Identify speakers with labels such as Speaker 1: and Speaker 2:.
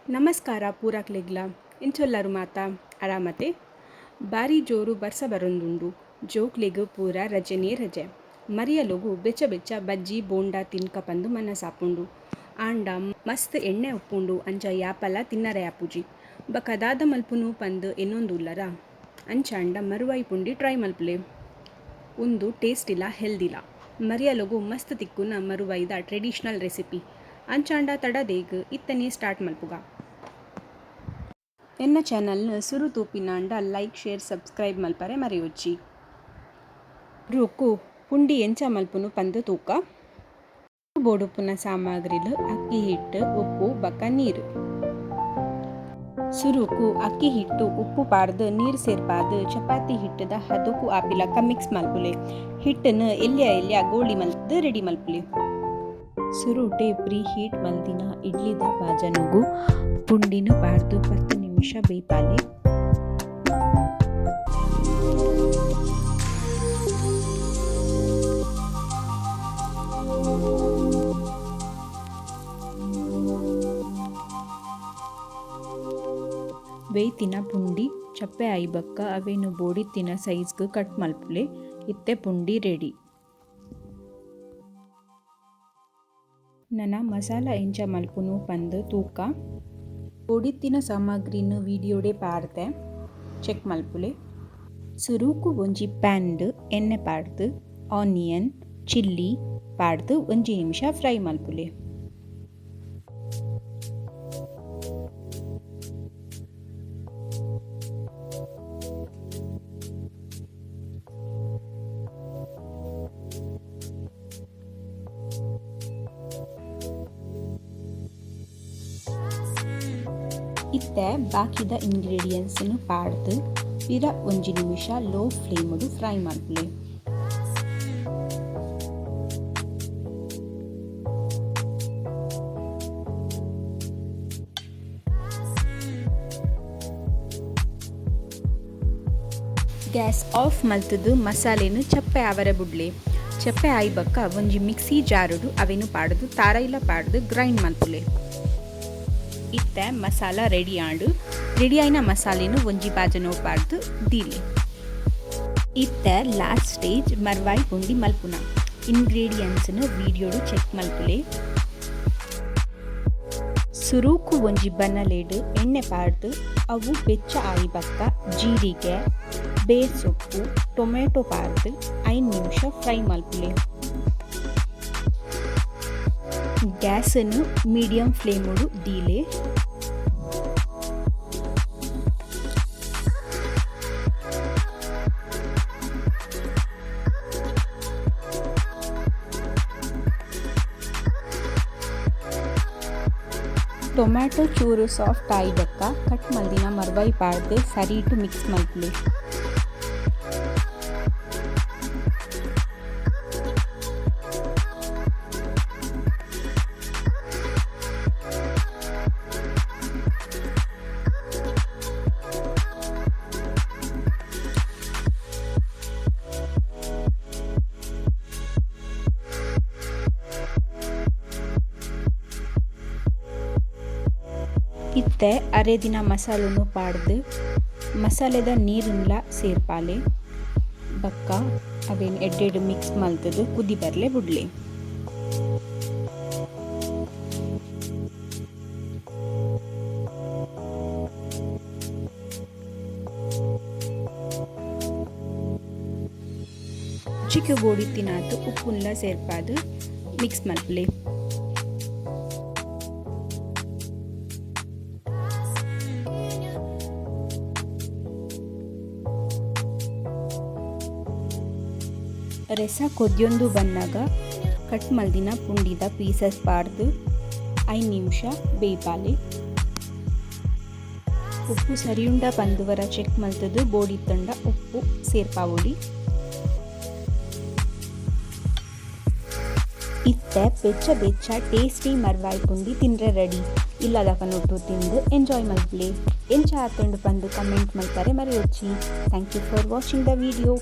Speaker 1: ನಮಸ್ಕಾರ ಪೂರಕ್ಲೆಗ್ಲ ಇಂಚೊಲ್ಲರು ಮಾತ ಆರಾಮತೆ ಬಾರಿ ಜೋರು ಬರ್ಸ ಬರೊಂದುಂಡು ಜೋಕ್ಲೆಗ್ ಪೂರ ರಜೆನೇ ರಜೆ ಮರಿಯಲೊಗು ಬೆಚ್ಚ ಬೆಚ್ಚ ಬಜ್ಜಿ ಬೋಂಡ ತಿನ್ಕ ಪಂದು ಮನಸಾಪುಂಡು ಆಂಡ ಮಸ್ತ್ ಎಣ್ಣೆ ಉಪ್ಪುಂಡು ಅಂಚ ಯಾಪಲ ತಿನ್ನರೆ ಆಪುಜಿ ಬಕದಾದ ಮಲ್ಪುನು ಪಂದು ಎನ್ನೊಂದುಲ್ಲರ ಅಂಚಾಂಡ ಮರುವೈ ಪುಂಡಿ ಟ್ರೈ ಮಲ್ಪುಲೆ ಉಂದು ಟೇಸ್ಟ್ ಇಲ್ಲ ಹೆಲ್ದಿಲ್ಲ ಮರಿಯಲೊಗು ಮಸ್ತ್ ತಿಕ್ಕುನ ಮರುವೈದ ಟ್ರೆಡಿಷನಲ್ ರೆಸಿಪಿ ಅಂಚಾಂಡ ತಡದೇಗ್ ಇತ್ತನೇ ಸ್ಟಾರ್ಟ್ ಮಲ್ಪುಗ ಎನ್ನ ಚಾನಲ್ನ ಸುರು ತೂಪಿನಾಂಡ ಲೈಕ್ ಶೇರ್ ಸಬ್ಸ್ಕ್ರೈಬ್ ಮಲ್ಪರೆ ಮರೆಯೊಚ್ಚಿ ರುಕು ಪುಂಡಿ ಎಂಚ ಮಲ್ಪುನು ಪಂದು ತೂಕ ಬೋಡುಪುನ ಸಾಮಗ್ರಿಲು ಅಕ್ಕಿ ಹಿಟ್ಟು ಉಪ್ಪು ಬಕ್ಕ ನೀರು ಸುರುಕು ಅಕ್ಕಿ ಹಿಟ್ಟು ಉಪ್ಪು ಪಾರ್ದು ನೀರು ಸೇರ್ಪಾದು ಚಪಾತಿ ಹಿಟ್ಟದ ಹದಕು ಆಪಿಲಕ ಮಿಕ್ಸ್ ಮಲ್ಪುಲೆ ಹಿಟ್ಟನ್ನು ಎಲ್ಯ ಗೋಳಿ ಮಲ್ಪದು ರೆಡಿ ಮಲ್ಪುಲೆ ಸುರುಟೆ ಪ್ರೀ ಹೀಟ್ ಮಲ್ದಿನ ಇಡ್ಲಿದ ಬಾಜನುಗು ಪುಂಡಿನು ಪಾರ್ದು 10 ನಿಮಿಷ ಬೇಯ್ಪಾಲೆ ಬೇಯ್ತಿನ ಪುಂಡಿ ಚಪ್ಪೆ ಐಬಕ್ಕ ಅವೇನು ಬೋಡಿತ್ತಿನ ಸೈಜ್ಗೆ ಕಟ್ ಮಲ್ಪುಲೆ ಇತ್ತೆ ಪುಂಡಿ ರೆಡಿ ನನ್ನ ಮಸಾಲ ಎಂಚ ಮಲ್ಪುನು ಪಂದು ತೂಕ ಬೋಡಿತ್ತಿನ ಸಾಮಗ್ರಿನ ವಿಡಿಯೋಡೆ ಪಾಡ್ದೆ ಚೆಕ್ ಮಲ್ಪುಲೆ ಸುರುಕು ಒಂಜಿ ಪ್ಯಾನ್ಡ್ ಎಣ್ಣೆ ಪಾಡ್ದು ಆನಿಯನ್ ಚಿಲ್ಲಿ ಪಾಡ್ದು 1 ನಿಮಿಷ ಫ್ರೈ ಮಲ್ಪುಲೆ ಇತ್ತೆ ಬಾಕಿದ ಇಂಗ್ರೀಡಿಯೆಂಟ್ಸನ್ನು ಪಾಡ್ದು ಪಿರ 1 ನಿಮಿಷ ಲೋ ಫ್ಲೇಮಡು ಫ್ರೈ ಮಲ್ಪುಲೆ ಗ್ಯಾಸ್ ಆಫ್ ಮಲ್ತದು ಮಸಾಲೆನು ಚಪ್ಪೆ ಆವರೆ ಬುಡ್ಲೆ ಚಪ್ಪೆ ಆಯ್ಬಕ್ಕ ಒಂಜಿ ಮಿಕ್ಸಿ ಜಾರುಡು ಅವೆನು ಪಾಡ್ದು ತಾರೈಲ ಪಾಡ್ದು ಗ್ರೈಂಡ್ ಮಲ್ಪುಲೆ ಇತ್ತೆ ಮಸಾಲ ರೆಡಿ ಆಯ್ನ ಮಸಾಲೆನು ಒಂಜಿ ಬಾಜನೋ ಪಾಡ್ದು ದೀಲೆ ಇತ್ತೆ ಲಾಸ್ಟ್ ಸ್ಟೇಜ್ ಮರ್ವಾಯಿ ಪುಂಡಿ ಮಲ್ಪುನ ಇಂಗ್ರೀಡಿಯೆಂಟ್ಸ್ನು ವಿಡಿಯೋಡು ಚೆಕ್ ಮಲ್ಪುಲೆ ಸುರುಕು ಒಂಜಿ ಬನ್ನಲೆಡ್ ಎಣ್ಣೆ ಪಾಡ್ದು ಅವು ಬೆಚ್ಚ ಆಯ್ಬಕ್ಕ ಜೀರಿಗೆ ಬೇರ್ ಸೊಪ್ಪು ಟೊಮೆಟೊ ಪಾಡ್ದು 5 ನಿಮಿಷ ಫ್ರೈ ಮಲ್ಪುಲೆ ಗ್ಯಾಸನ್ನು ಮೀಡಿಯಂ ಫ್ಲೇಮಡು ದೀಲೆ ಟೊಮ್ಯಾಟೊ ಚೂರು ಸಾಫ್ಟ್ ಆಯ್ದಕ್ಕ ಕಟ್ ಮಲ್ದಿನ ಮರ್ವೈ ಪಾಡ್ದು ಸರಿಟು ಮಿಕ್ಸ್ ಮಲ್ಪುಲೆ ಇತ್ತೆ ಅರೆ ದಿನ ಮಸಾಲನ್ನು ಪಾಡ್ದು ಮಸಾಲೆದ ನೀರನ್ಲ ಸೇರ್ಪಾಲೆ ಬಕ್ಕ ಅವೇನು ಎಡ್ಡೆಡು ಮಿಕ್ಸ್ ಮಲ್ತದು ಕುದಿ ಬರಲೆ ಬುಡ್ಲೆ ಚಿಕ್ಕ ಗೋಡಿ ತಿನ್ನಾತು ಉಪ್ಪುನ್ಲ ಸೇರ್ಪಾದು ಮಿಕ್ಸ್ ಮಲ್ಪಲೆ ರೆಸ ಕೊದ್ಯೊಂದು ಬನ್ನಾಗ ಕಟ್ ಮಲ್ದಿನ ಪುಂಡಿದ ಪೀಸಸ್ ಪಾಡ್ದು 5 ನಿಮಿಷ ಬೇಯ್ಪಾಲೆ ಉಪ್ಪು ಸರಿಯುಂಡ ಪಂದುವರ ಚೆಕ್ ಮಲ್ತದು ಬೋಡಿ ತಂಡ ಉಪ್ಪು ಸೇರ್ಪಾವೊಲಿ ಇತ್ತೆ ಬೆಚ್ಚ ಟೇಸ್ಟಿ ಮರ್ವಾಯ್ ಪುಂಡಿ ತಿನ್ರೆ ರೆಡಿ ಇಲ್ಲದಕನೊಟ್ಟು ತಿಂದು ಎಂಜಾಯ್ ಮಲ್ಪುಲೆ ಎಂಚ ಆತಂಡು ಪಂದು ಕಮೆಂಟ್ ಮಲ್ಪರೆ ಮರೆಯೊಚ್ಚಿ thank you for watching the video.